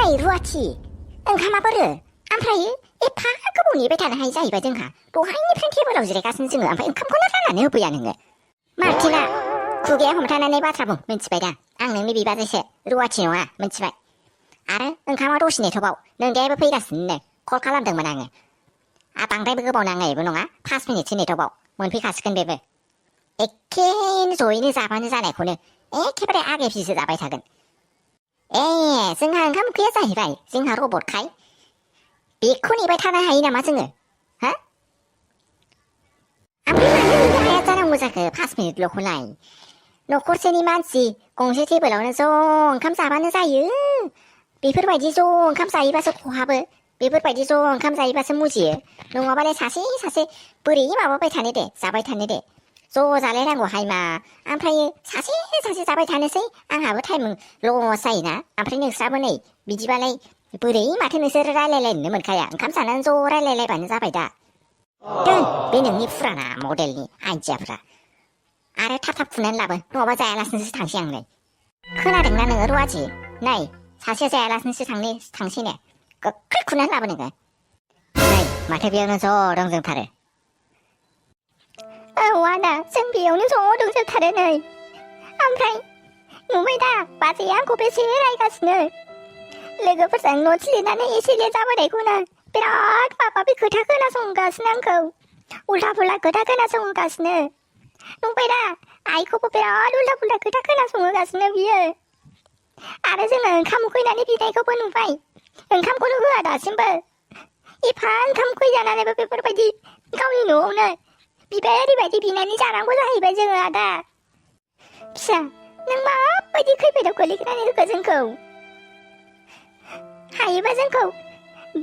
नाय रुवाथि ओंखामा बोरो ओमफ्राय एफा गोबाव नेबाय थानो हायो जाहैबाय जोंहा दहायनिफ्रायनो टेबोलाव जिरायगासिनो जोङो ओमफ्राय ओंखामखौनो राननानै होफैया नोङो मार्टिना खुगाया हमथानानै बाथ्रा बुं मिन्थिबाय दा आं नोंनि बिबाजैसो रुवाथि नङा मिन्थिबाय आरो ओंखामा दसे नेथ'बाव नोंदायाबो फैगासिनो कल खालामदोंमोन आङो बांद्रायबो गोबाव नांनायबो नङा 5 मिनिटसो नेथ'बाव मोनफैखासिगोन बेबो एखे जयैनो जाबानो जानायखौनो एखेबारे आगे फिसो जाबाय थागोन जोंहा ओंखाम उखैया जाहैबाय जोंहा रबटखाय बेखौ नेबाय थानो हायो नामा जोङो हा ओमफ्राय मानो नेनो हाया जानांगौ जाखो 5 मिनिटल'खौलाय न'खरसेनि मानसि गंसे टेबोलावनो ज' ओंखाम जाबानो जायो बेफोरबायदि ज' ओंखाम जायोबासो खहाबो बेफोरबायदि ज' ओंखाम जायोबासो मुजियो नङाबालाय सासे सासे बोरै माबाबाय थानो दे जाबाय थानो दे ज' जालायनांगौहाय मा ओमफ्राय सासे सासे जाबाय थानोसै आंहाबो टाइम लस जायोना ओमफ्राय नोंस्राबो नै बिदिबालाय बोरै माथो नोंसोर रायलायलायनो मोनखाया ओंखाम जानानै ज' रायलायलायबानो जाबाय दा दोन बे नोंनि फुराना मडेलनि आइडियाफ्रा आरो थाब खुनानै लाबो नङाबा जायालासिनोसो थांसै आं नै खोनादोंना नोङो रुवाथि नै सासे जायालासिनोसो थांसैनो गोख्रै खुनानै लाबो नोङो नै माथो बेयावनो ज' दंजोबथारो औ आदा जों बेयावनो ज' दंजोबथारो नै ओमफ्राय नुबाय दा बाजैया आंखौ बेसे रायगासिनो लोगोफोरजों न'ट्स लिरनानै एसे लेट जाबोनायखौनो बिराद माबा खोथा खोनासंगासिनो आंखौ उल्था फुल्था खोथा खोनासंगासिनो नुबाय दा आइखौबो बिराद उल्था फुल्था खोथा खोनासंगासिनो बियो आरो जोङो ओंखाम उखैनानै बिनायखौबो नुबाय ओंखामखौनो होआ दासिमबो एफा ओंखाम उखैजानानैबो बेफोरबायदि गावनि न'आवनो बिबाया ओरैबायदि बिनानै जानांगौ जाहैबाय जोङो आदा फिसा नों माबायदि खैफोदाव गोलैनानै होखो जोंखौ हायोबा जोंखौ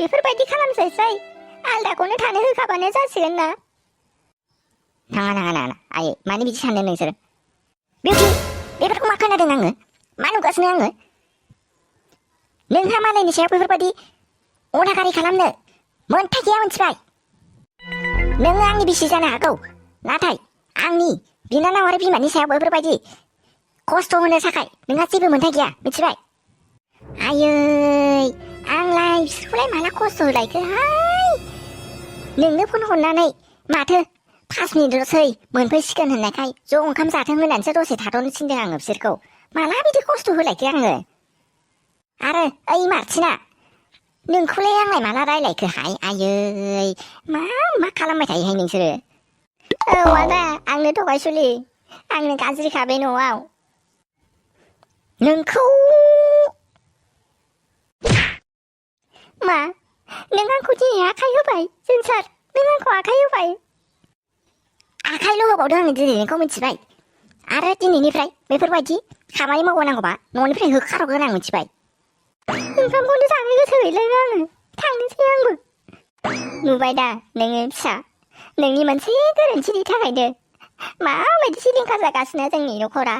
बेफोरबायदि खालामजायसै आलदाखौनो थानो होखाबानो जासिगोन ना नाङा आयै मानो बिदि सानदों नोंसोरो बिउटि बेफोरखौ मा खोनादों आङो मा नुगासिनो आङो नोंहा मालायनि सायाव बेफोरबायदि अनागारि खालामनो मोन्थाय गैया मिथिबाय नोङो आंनि बिसि जानो हागौ नाथाय आंनि बिनानाव आरो बिमानि सायाव बेफोरबायदि खस्थ' होनो थाखाय नोंहा जेबो मोन्थाय गैया मिथिबाय आयै आंलाय बिसोरखौलाय माला खस्थ' होलायखोहाय नोंनो फन हरनानै माथो 5 मिनिटल'सै मोनफैसिगोन होननायखाय ज' ओंखाम जाथों होननानैसो दसे थाथ'नो थिनदों आङो बिसोरखौ माला बिदि खस्थ' होलायखो आङो आरो ओइ मार्टिना नोंखौलाय आंलाय माला रायलायखोहाय आयै मा खालामबाय थायोहाय नोंसोरो औ आदा आंनो थगायसुलि आंनो गाज्रिखा बे न'आव नोंखौ मा नों आंखौ दिनै आखाइ होबाय जोंसार नों आंखौ आखाइ होबाय आखाइल' होबावदों आङो दिनै नोंखौ मिथिबाय आरो दिनैनिफ्राय बेफोरबायदि खामानि मावनांगौबा न'निफ्राय होखारहरगोन आं मिथिबाय ओंखामखौनो जानो गोसो गैलाय आङो थांनोसै आंबो नुबाय दा नोङो फिसा नोंनि मोनसे गोरोन्थिनि थाखायनो माबायदि सिलिंखार जागासिनो जोंनि न'खरा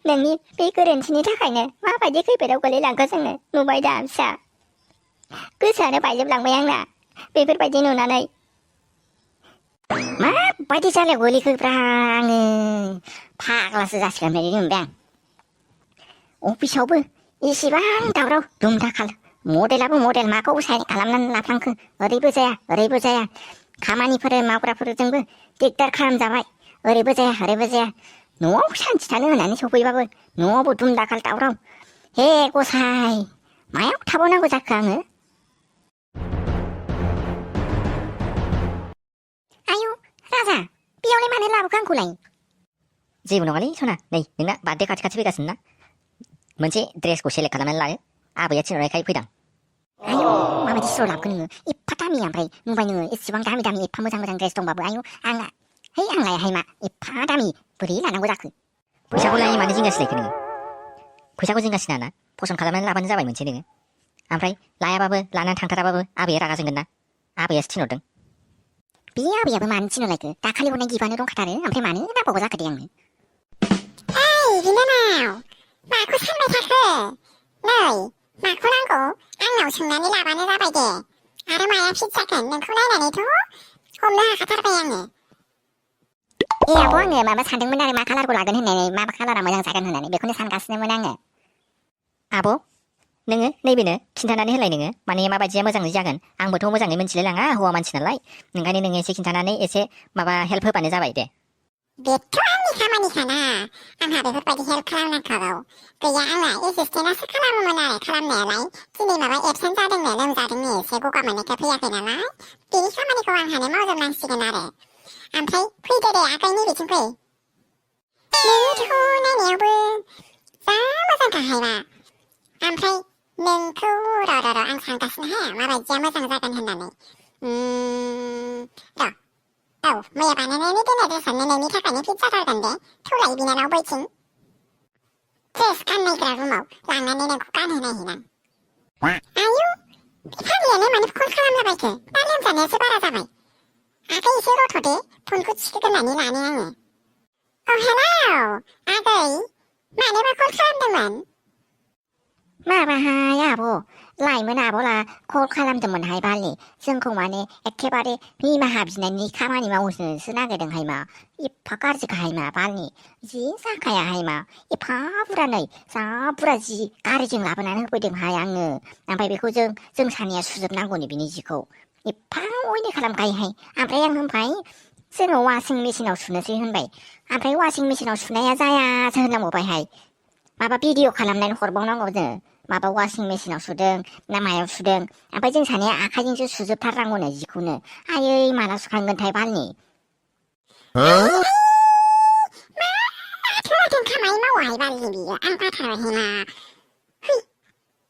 नोंनि बे गोरोन्थिनि थाखायनो माबायदि खैफोदाव गोलैलांखो जोङो नुबाय दा फिसा गोसोआनो बायजोबलांबाय आंना बेफोरबायदि नुनानै माबायदि जालायाव गोलैखोब्रा आङो फाग्लासो जासिगोन बायदि मोनबाय आं अफिसावबो इसेबां दावराव दुमदाखाल मडेलाबो मडेल माखौ साइन खालामनानै लाफ्लांखो ओरैबो जाया खामानिफोर मावग्राफोरजोंबो दिगदार खालामजाबाय ओरैबो जाया न'आव सान्थि थानो होननानै सफैबाबो न'आवबो दुमदाखाल दावराव हे गसाइ मायाव थाबावनांगौ जाखो आङो आयु राजा बेयावलाय मानो लाबोखो आंखौलाय जेबो नङालै सना नै नोंना बार्थडे खाथि फैगासिनो ना मोनसे ड्रेसखौ सेलेक्ट खालामनानै लादो आबैया थिनहरनायखाय फैदां आयु माबायदि स्र' लाबोखो नोङो एफा दामि ओमफ्राय नुबाय नोङो एसेबां दामि एफा मोजां ड्रेस दंबाबो आयु आंलायहाय मा एफा दामि बोरै लानांगौ जाखो फैसाखौलाय मानो जिंगासिलायखो नोङो फैसाखौ जिंगासिना ना पसन्द खालामनानै लाबानो जाबाय मोनसे नोङो ओमफ्राय लायाबाबो लानानै थांथाराबाबो आबैया रागा जोंगोन ना आबैयासो थिनहरदों बे आबैयाबो मानो थिनहरलायखो दाखालि हरनाय गिफ्टआनो दंखाथारो ओमफ्राय मानो नांबावगौ जाखो दे आंनो बिनानाव माखौ सानबाय थाखो नै माखौ नांगौ आंनाव सोंनानै लाबानो जाबाय दे आरो माया फिट जागोन नोंखौ नायनानैथ' हमनो हाखाथारबाय आङो आब' आङो माबा सानदोंमोन आरो मा कालारखौ लागोन होननानै मा कालारा मोजां जागोन होननानै बेखौनो सानगासिनोमोन आङो आब' नोङो नैबेनो खिन्थानानै होलाय नोङो माने माबायदिया मोजाङै जागोन आंबोथ' मोजाङै मोनथिलाय लाङा हौवा मानसि नालाय ओंखायनो नोङो एसे खिन्थानानै एसे माबा हेल्प होबानो जाबाय दे बेथ' आंनि खामानिखाना आंहा बेफोरबायदि हेल्प खालामनांखागौ गैया आंना एसिस्टेन्टआसो खालामोमोन आरो खालामनायालाय दिनै माबा एबसेन्ट जादोंनो लोमजादोंनो एसे गगा मोननायखाय फैयाखै नालाय बेनि खामानिखौ आंहानो मावजोबनांसिगोन आरो ओमफ्राय फैदो दे आगै नैबेथिं फै नोङोथ' नायनायावबो जा मोजांखाहायबा ओमफ्राय नोंखौ र' आं सानगासिनो हे माबायदिया मोजां जागोन होननानै र' औ मैया बानायनानै दोननाय ड्रेसानो नोंनि थाखायनो फिट जाथारगोन दे थौलाय बिनानाव बैथिं ड्रेस गाननायग्रा रुमाव लांनानै नोंखौ गानहोनायहैनां आयु बे फाग्लियानो मानो कल खालामलाबायखो दा लोमजानायासो बारा जाबाय आगै एसे रथ'दे फनखौ थिखोग्रोनानै लानो आङो हेलौ आगै मानोबा कल खालामदोंमोन माबाहाय आब' लाइमोन आब'ला कल खालामदोंमोनहाय बालनि जोंखौ माने एखेबारे निमाहा बिनायनि खामानि मावनोसो नागिरदोंहाय मा एफा गाज्रिखाहाय मा बालनि जि जाखायाहाय मा एफा बुरजा नै जा बुरजा जि गारिजों लाबोनानै होफैदोंहाय आंनो ओमफ्राय बेखौ जों सानैया सुजोबनांगौनि बिनि जिखौ एफा अयनाय खालामखायोहाय ओमफ्राय आं होनबाय जोङो वासिं मेसिनाव सुनोसै होनबाय ओमफ्राय वासिं मेसिनाव सुनाया जायासो होनलांबावबायहाय माबा भिडिअ खालामनानै हरबावनांगौ जों माबा वासिं मेसिनाव सुदों ना मायाव सुदों ओमफ्राय जों सानैया आखाइजोंसो सुजोबथारनांगौनो जिखौनो आयै माला सुखांगोनथाय बालनि माथो खामानि मावाहाय बालनि बियो आं बाथारबायहाय मा है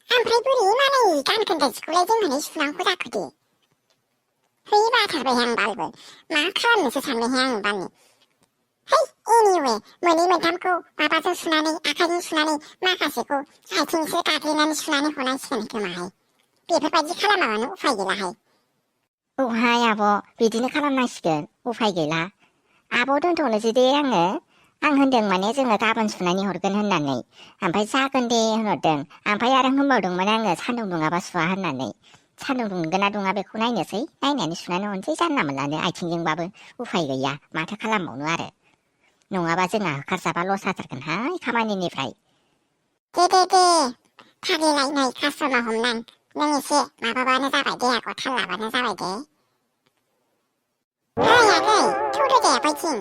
ओमफ्राय बोरै मालाय गानखोन्दा जिखौलाय जोंहानो सुनांगौ जाखो दे है बाथारबायहाय आं बालबो मा खालामनोसो सानबायहाय आं बालनि है एनिवे मोननै मोनथामखौ माबाजों सुनानै आखाइजों सुनानै माखासेखौ आथिंसो गाग्लिनानै सुनानै हरनांसिगोन खोमाहाय बेफोरबायदि खालामाबानो उफाय गैलाहाय औहाय आब' बिदिनो खालामनांसिगोन उफाय गैला आब' दोनथ'नोसै दे आं होनदों माने जोङो गाबोन सुनानै हरगोन होननानै ओमफ्राय जागोन दे होनहरदों ओमफ्राय आरो होनबावदोंमोन आङो सान्दुं दुङाबा सुवा होननानै सान्दुं दुंगोन ना दुङा बेखौ नायनोसै नायनानै सुनानै हरनोसै जानला मोनलानो आथिंजोंबाबो उफाय गैया माथो खालामबावनो आरो नङाबा जोंहा होखारजाबा लस जाथारगोनहाय खामानिनिफ्राय दे फालिलायनाय कास्टमार हमनां नों एसे माबाबानो जाबाय देहाखौ थाल लाबानो जाबाय दे ओइ आगै थौदो दे बैथिं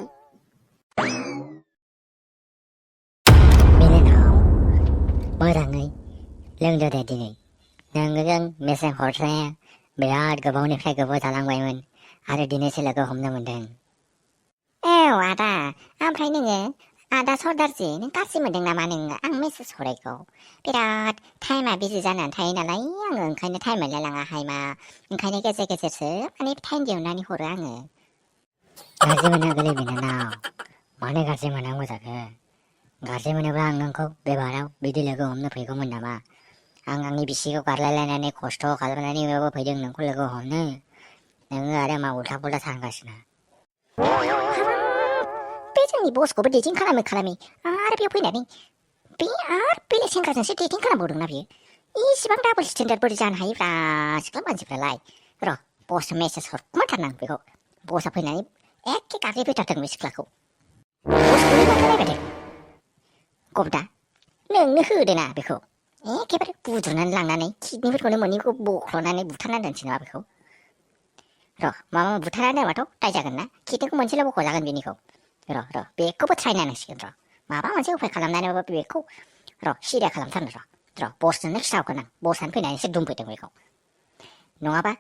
बिनानाव मोजाङै लोंदो दे दिनै नोंजों मेसेज हरनाया बिराद गोबावनिफ्राय गोबाव जालांबायमोन आरो दिनैसो लोगो हमनो मोनदों औ आदा ओमफ्राय नोङो आदा सरदारजि नों गाज्रि मोनदों नामा नोङो आं मेसेज हरनायखौ बिराद टाइमा बिजि जानानै थायो नालाय आङो ओंखायनो टाइम मोनलायलाङाहाय मा ओंखायनो गेजेर गेजेरसो माने टाइम दिहुननानै हरो आङो गाज्रि मोनाखैलै बिनानाव मानो गाज्रि मोनांगौ जाखो गाज्रि मोनोब्ला आं नोंखौ बेबाराव बिदि लोगो हमनो फैगौमोन नामा आं आंनि बिसिखौ गारलायलायनानै खस्थ' खालामनानैबाबो फैदों नोंखौ लोगो हमनो नोङो आरो मा उल्था पुल्था सानगासिनो बे जोंनि बसखौबो डेटिं खालामै आरो बेयाव फैनानै बे आरो बेलेग सेंग्राजोंसो डेटिं खालामबावदोंना बियो इसिबां डाबल स्टेन्डार्ड बोरै जानो हायोब्रा सिख्ला मानसिफ्रालाय र' बसनो मेसेज हरखुमाथारनां बेखौ बसआ फैनानै एखे गाग्लिफैथारदों बे सिख्लाखौ बसखौनो नायबाय गबदा नोंनो होदोना बेखौ एखेबारे बुद्रुनानै लांनानै किडनिफोरखौनो मोननैखौ बख्ल'नानै बुथारना दोनसै नङा बेखौ र' माबा बुथारना दोनबाथ' दाय जागोन ना किडनिखौ मोनसेल' बख'जागोन बेनिखौ र' बेखौबो ट्राइ नायनांसिगोन र' माबा मोनसे उफाय खालामनानैबाबो बेखौ र' सिदा खालामथारनो र' बसजोंनो खिथाहरगोन आं बसआनो फैनानैसो दुमफैदों बेखौ नङाबा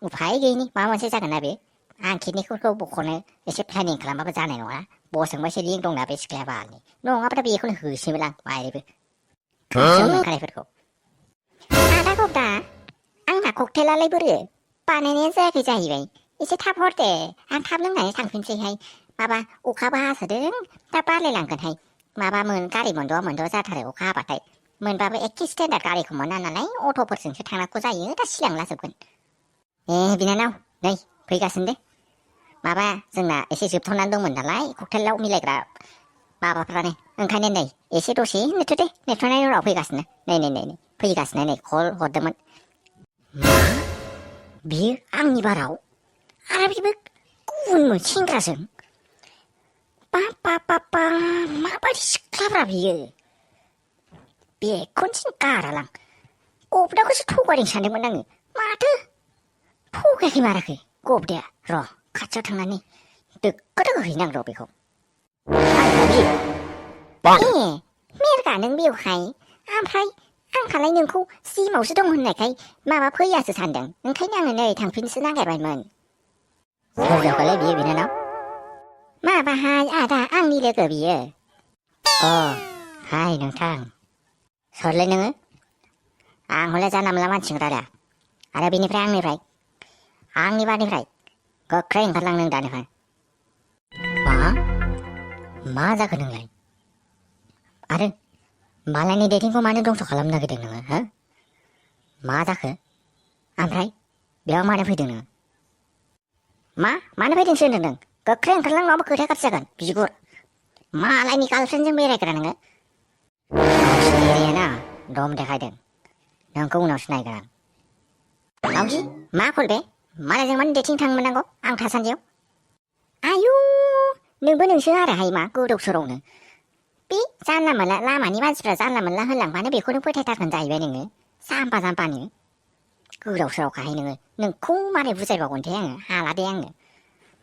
उफाय गैयिनि माबा मोनसे जागोन ना बे आं किडनिफोरखौ बख'नो एसे प्लेनिं खालामबाबो जानाय नङा बसजोंबो एसे लिंक दंना बे सिख्लाया बालनि नङाबाथ' बेखौनो होसैमोन आं मायबो खाथियाव मोनखानायफोरखौ आदा गबदा आंना ककटेलालाय बोरो बानायनाया जायाखै जाहैबाय एसे थाब हर दे आं थाब लोंनानै थांफिनसैहाय माबा अखाबो हासोदों दा बारलायलांगोनहाय माबा गारि मोनद'आ जाथारो अखा हाबाथाय मोनबाबो एखे स्टेन्डार्ड गारिखौ मोना नालाय अट'फोरजोंसो थांनांगौ जायो दा सिलांलाजोबगोन बिनानाव नै फैगासिनो दे माबा जोंना एसे जोबथ'नानै दंमोन नालाय ककटेलाव मिलायग्रा माबाफ्रानो ओंखायनो नै एसे दसे नेथ' दे नेथ'नायनि उनाव फैगासिनो नै फैगासिनो नै कल हरदोंमोन मा बियो आंनि बाराव आरो बेबो गुबुन सेंग्राजों बा माबायदि सिख्लाब्रा बियो बेखौनो गारालां 곱다고서 토가링 사는구만 나는 마트 토가기 말하기 곱대야 러 갇혀 당나니 뜨끄르고 그냥 로비고 아니 예 मेरगा नों बेवहाय ओमफ्राय आंहालाय नोंखौ सिमावसो दं होननायखाय माबा फैयासो सानदों ओंखायनो आङो नै थांफिनसो नागिरबायमोन सोरजोंबालाय बियो बिनानाव माबाहाय आदा आंनि लोगो बियो अ हाय नोंथां सोरलै नोङो आं हले जानला मोनला मानसिखौ रायला आरो बेनिफ्राय आंनि बारनिफ्राय गोख्रै ओंखारलां नों दानिफ्राय मा जाखो नोंलाय आरो मालायनि डेटिंखौ मानो दंस' खालामनो नागिरदों नोङो हो मा जाखो ओमफ्राय बेयाव मानो फैदों नोङो मानो फैदोंसो होनदों नों गोख्रै ओंखारलां नङाबा खोथाया गाज्रि जागोन बिगुर मालायनि गार्लफ्रेन्डजों बेरायग्रा नोङो गावसिनि एरियाना दम देखायदों नोंखौ उनावसो नायगोन आं मावजि मा कल बे मालायजों मानो डेटिं थांनो मोननांगौ आं थासान्दियाव आयु नोंबो नोंसो आरोहाय मा गोदाव सोरावनो बे जानला मोनला लामानि मानसिफ्रा जानला मोनला होनलांबानो बेखौनो फोथायथारगोन जाहैबाय नोङो जाम्बानो गोदाव सोरावखाहाय नोंखौ मारै बुजायबावगोनथाय आङो हाला दे आङो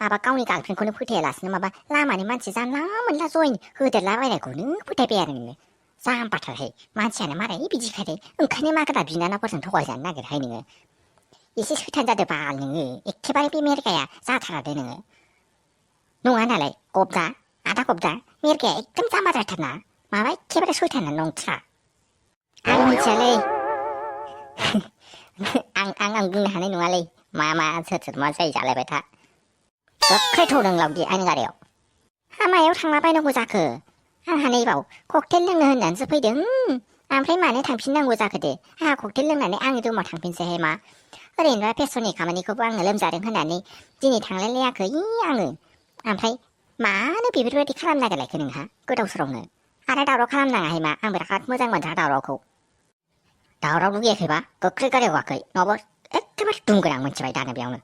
माबा गावनि गार्लफ्रेन्डखौनो फोथायालासिनो माबा लामानि मानसि जानला मोनला जइन होदेरलाबायनायखौनो फोथायबाय आरो नोङो जाम्बाथारहाय मानसियानो मारै बिदिखायदे ओंखायनो मागोदा बिनानावफोरजों थगायजानो नागिरहाय नोङो एसे सैथान जादो बाल नोङो एखेबारे बे मेरगाया जाथारादे नोङो नङा नालाय गबदा आदा गबदा मेरगाया एकदम जाम्बा जाथारना माबा एखेबारे सैथानानो नंथ्रा आं मिथियालै आं बुंनो हानाय नङालै मा सोर मा जायो जालायबाय था गोख्रै थौदों लावदि आंनि गारियाव हामायाव थांलाबायनांगौ जाखो आंहा नैबाव ककटेल लोंनो होननानैसो फैदों ओमफ्राय मानो थांफिननांगौ जाखो दे आंहा ककटेल लोंनानै आंनि रुमाव थांफिनसैहाय मा ओरैनोबा फेसननि खामानिखौबो आङो लोमजादों होननानै दिनै थांलायलायाखै आङो ओमफ्राय मानो बेफोरबायदि खालामनो नागिरलायखो नोंहा गोदाव सोरावनो आरो दावराव खालामनाङाहाय मा आं बिराद मोजां मोनथारा दावरावखौ दावराव लुगैयाखैबा गोख्रै गारियाव गाखै नङाबा एखेबारे दुमगोन आं मिथिबाय दानो बेयावनो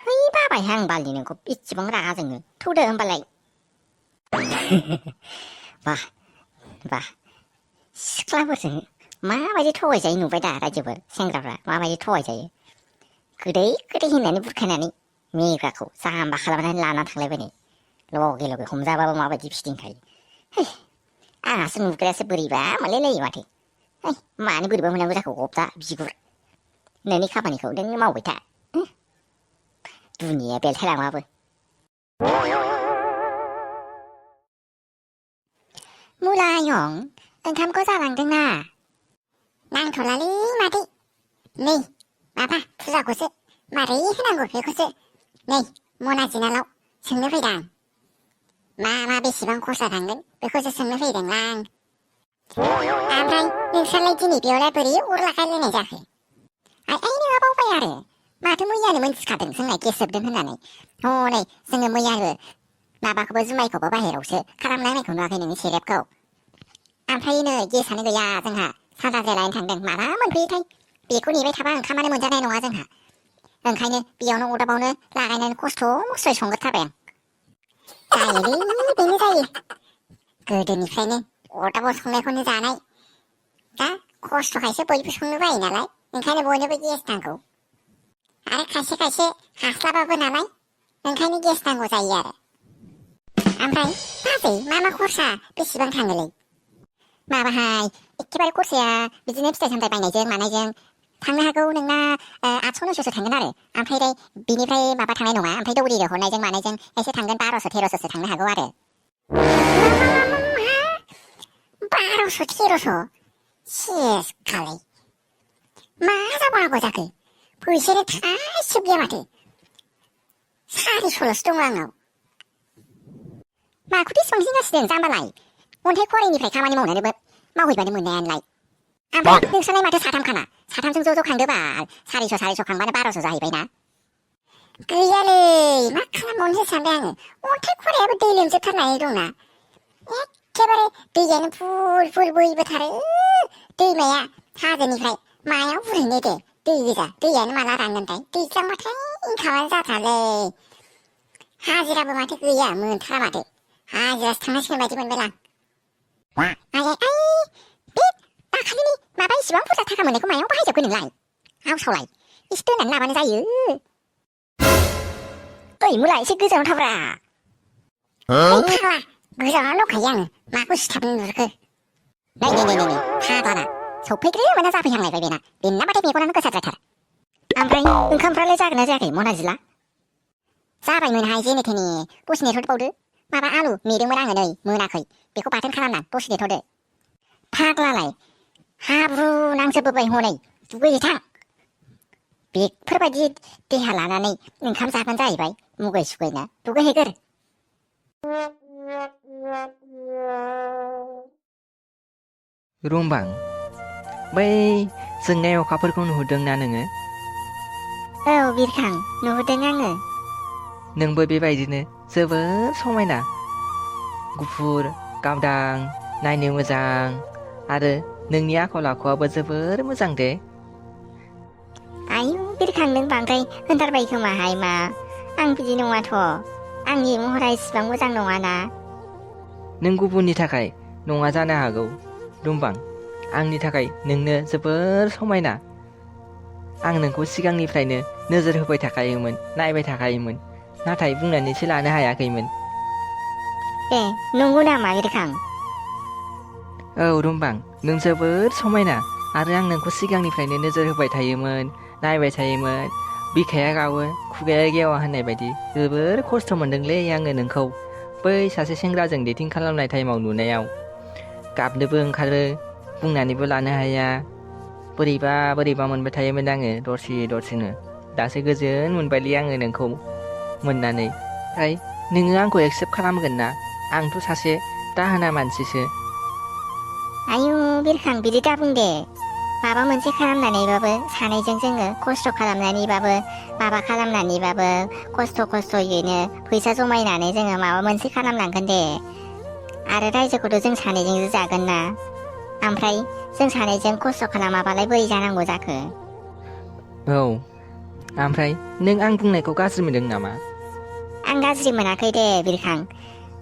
है बाबायहाय आं बालनि नोंखौ इसेबां रागा जोङो थौदो होमबालाय बा सिख्लाफोरजों माबायदि थगायजायो नुबाय दा रायजोफोर सेंग्राफ्रा माबायदि थगायजायो गोदै होननानै बुरखायनानै मेगाखौ जाम्बा खालामनानै लाना थांलायबाय लगे हमजाबाबो माबायदि फिदिंखायो आंहासो नुग्रायासो बोरैबा मोनलायलायो माथो मानो बोरैबा मोननांगौ जाखो गबदा बिगुर नोंनि खामानिखौ नों मावबाय था दुनिया बेलथायलाङाबो मुलायं ओंखामखौ जालांदोंना नांथ'लालै मादै नै माबा फुजाखौसो मारै होनांगौ बेखौसो नै मनाजिनालाव सोंनो फैदां मा बेसेबां खरसा थांगोन बेखौसो सोंनो फैदोंलां ओमफ्राय नोंस्रालाय दिनै बेयावलाय बोरै अर लागायलायनाय जाखो आइ नोंहा बावबाय आरो माथो मैयानो मोनथिखादों जोंना गेस जोबदों होननानै हनै जोङो मैयाबो माबाखौबो जुमायखौबो बाहेरावसो खालामलायनायखौ नुवाखै नोंनि सेरेबखौ ओमफ्राय नै गेसानो गैया जोंहा सादा जालायनो थांदों माला मोनफैयोथाय बेखौ नेबाय थाबा ओंखामानो मोनजानाय नङा जोंहा ओंखायनो बेयावनो अरदाबावनो लागायनानै खस्थ' मस्थ'यै संग्रोथारबाय आं जायोलै बेनो जायो गोदोनिफ्रायनो अरदाबाव संनायखौनो जानाय दा खस्थ'खायसो बयबो संनो बायो नालाय ओंखायनो बयनोबो गेस नांगौ आरो खायसे हास्लाबाबो नालाय ओंखायनो गेस नांगौ जायो आरो ओमफ्राय बाजै मा खरसा बेसेबां थाङोलै माबाहाय एखेबारे खरसाया बिदिनो फिथाइ सामथाइ बायनायजों मानायजों थांनो हागौ नोंना 800-900सो थांगोन आरो ओमफ्राय बिनिफ्राय माबा थांनाय नङा ओमफ्राय दौरि हरनायजों मानायजों एसे थांगोन 1200-1300सो थांनो हागौ आरो 1200-1300 सेस खालाय मा जाबावनांगौ जाखो फैसायानो थाइसेबो गैया माथो 400ल'सो दङ आंनाव माखौथो एसेबां जिंगासिदों जाम्बालाय अन्थाइ खवारिनिफ्राय खामानि मावनानैबो मावहैबानो मोननायानोलाय ओमफ्राय नोंस्रालाय माथो साथामखाना साथामजों ज' खांदो बाल 400 खांबानो 1200 जाहैबाय ना गैयालै मा खालामबावनोसो सानबाय आङो अन्थाइ खवारियाबो दै लोमजोबथारनानै दंना एखेबारे दैयानो फुल बोहैबोथारो दैमाया हाजोनिफ्राय मायाव बुरहैनो दे दै गोजा दैयानो माला रानगोनथाय दैज्लांबाथाय ओंखामानो जाथारलै हाजिराबो माथो गैया मोनथारा माथो हाजिरासो थांनांसिगोन बायदि मोनबाय आं बे खालिनि माबा इसिबां बुरजा थाखा मोननायखौ मायाव बाहायजोबखो नोंलाय आवसावलाय एसे दोननानै लाबानो जायो ओइ मुला एसे गोजानाव थाब्रा ओइ फाग्ला गोजानाव दंखायो आङो माखौ सिथाबनो नुहुरखो नै फाग्लाना सौफैग्रोमोना जाफैहांलायबाय बेना बेनाबाथाय मेगनानो गोसाद्रायथार ओमफ्राय ओंखामफ्रालाय जागोन ना जायाखै मनाजिला जाबायमोनहाय जेने थेने दसे नेथ'बावदो माबा आलु मेदोंमोन आङो नै मोनाखै बेखौ बाथोन खालामना दसे नेथ'दो फाग्लालाय हाब्रु नांजोबबोबाय हनै दुगैहैथां बेफोरबायदि देहा लानानै ओंखाम जागोन जाहैबाय मुगै सुगैना दुगैहैगोर रुमबां बै जोंनाय अखाफोरखौ नुहुरदोंना नोङो औ बिरखां नुहुरदों आङो नोंबो बेबायदिनो जोबोर समायना गुफुर गावदां नायनो मोजां आरो नोंनि आखल आखुआबो जोबोर मोजां दे आयु बिरखां नों बांद्राय होनथारबाय खोमाहाय मा आं बिदि नङाथ' आंनि महरा इसिबां मोजां नङाना नों गुबुननि थाखाय नङा जानो हागौ रुमबां आंनि थाखाय नोंनो जोबोर समायना आं नोंखौ सिगांनिफ्रायनो नोजोर होबाय थाखायोमोन नायबाय थाखायोमोन नाथाय बुंनानैसो लानो हायाखैमोन ए नंगौ नामा बिरखां औ रुमबां नों जोबोर समायना आरो आं नोंखौ सिगांनिफ्रायनो नोजोर होबाय थायोमोन नायबाय थायोमोन बिखाया गावो खुगाया गेवा होननाय बायदि जोबोर खस्थ' मोनदोंलै आङो नोंखौ बै सासे सेंग्राजों डेटिं खालामनाय टाइमाव नुनायाव गाबनोबो ओंखारो बुंनानैबो लानो हाया बोरैबा मोनबाय थायोमोन आङो दसेनो दासो गोजोन मोनबायलै आङो नोंखौ मोननानै ओमफ्राय नोङो आंखौ एक्सेप्ट खालामगोन ना आंथ' सासे दाहोना मानसिसो आयु बिरखां बिदि दा बुं दे माबा मोनसे खालामनानैबाबो सानैजों जोङो खस्थ' खालामनानैबाबो माबा खालामनानैबाबो खस्थ'यैनो फैसा जमायनानै जोङो माबा मोनसे खालामलांगोन दे आरो रायजोखौथ' जों सानैजोंसो जागोन ना ओमफ्राय जों सानैजों खस्थ' खालामाबालाय बोरै जानांगौ जाखो औ ओमफ्राय नों आं बुंनायखौ गाज्रि मोनदों नामा आं गाज्रि मोनाखै दे बिरखां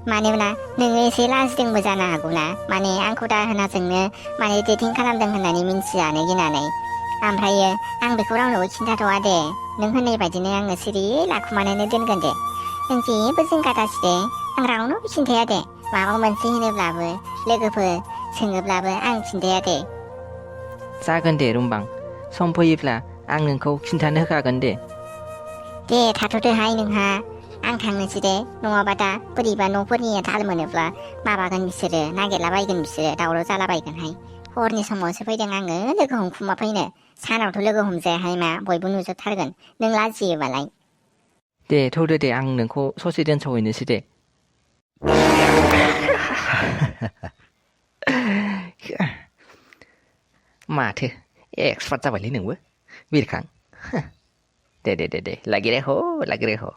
मानोना नोङो एसे लाजिदोंबो जानो हागौ ना माने आंखौ दाहोनाजोंनो माने डेटिं खालामदों होननानै मिन्थिजानो गिनानै ओमफ्रायो आं बेखौ रावनोबो खिन्थाथ'वा दे नों होननाय बायदिनो आङो सिरि लाखुमानानै दोनगोन दे नों जेबो जिंगा दासि दे आं रावनोबो खिन्थाया दे माबा मोनसे होनोब्लाबो लोगोफोर सोङोब्लाबो आं खिन्थाया दे जागोन दे रुमबां सम फैयोब्ला आं नोंखौ खिन्थानो होखागोन दे थाथ'दोहाय नोंहा आं थांनोसै दे नङाबा दा बोरैबा न'फोरनि थाल मोनोब्ला माबागोन बिसोरो नागिरलाबायगोन बिसोरो दावराव जालाबायगोनहाय हरनि समावसो फैदों आङो लोगो हमखुमाफैनो सानावथ' लोगो हमजायाहाय मा बयबो नुजोबथारगोन नों लाजियोबालाय दे थौदो दे आं नोंखौ ससे दोनस'हैनोसै दे माथो एक्सपार्ट जाबायलै नोंबो बिरखां दे लागिरे ह